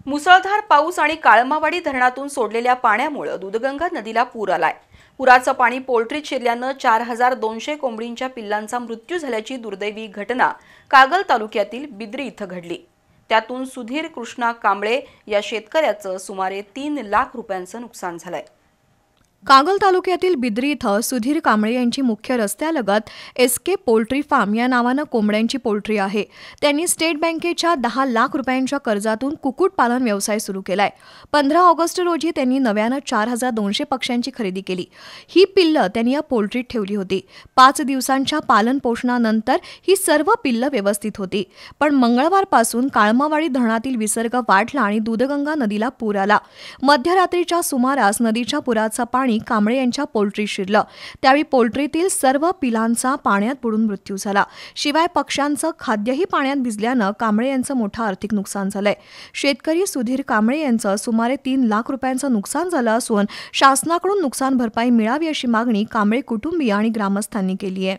मुसळधार पाऊस आणि काळमावाडी धरणातून सोडलेल्या पाण्यामुळे दूधगंगा नदीला पूर आलाय। पुराचं पाणी पोल्ट्रीत शिरल्यानं 4200 कोंबडींच्या पिल्लांचा मृत्यू झाल्याची दुर्दैवी घटना कागल तालुक्यातील बिद्री इथं घडली। त्यातून सुधीर कृष्णा कांबळे या शेतकऱ्याचं सुमारे 3 लाख रुपयांचं नुकसान झालंय। कागल तालुक्यातील बिद्री इथं सुधीर कांबळे यांची मुख्य रस्त्यालगत एसके पोल्ट्री फार्म या नावानं कोंबड्यांची पोल्ट्री आहे। त्यांनी स्टेट बँकेच्या 10 लाख रुपयांच्या कर्जातून कुक्कुटपालन व्यवसाय सुरू केलाय। 15 ऑगस्ट रोजी त्यांनी नव्यानं 4200 पक्ष्यांची खरेदी केली। ही पिल्लं त्यांनी या पोल्ट्रीत ठेवली होती। 5 दिवसांच्या पालन पोषणानंतर ही सर्व पिल्लं व्यवस्थित होती। पण मंगळवारपासून काळमावाडी धरणातील विसर्ग वाढला आणि दूधगंगा नदीला पूर आला। मध्यरात्रीच्या सुमारास नदीच्या पुराचं पाणी कांबळे यांच्या पोल्ट्रीत शिरलं। त्यावेळी पोल्ट्रीतील सर्व पिलांचा पाण्यात बुडून मृत्यू झाला। शिवाय पक्ष्यांचं खाद्यही पाण्यात भिजल्यानं कांबळे यांचं मोठं आर्थिक नुकसान झालंय। शेतकरी सुधीर कांबळे यांचं सुमारे 3 लाख रुपयांचं नुकसान झालं असून शासनाकडून नुकसान भरपाई मिळावी अशी मागणी कांबळे कुटुंबीय आणि ग्रामस्थांनी केली आहे।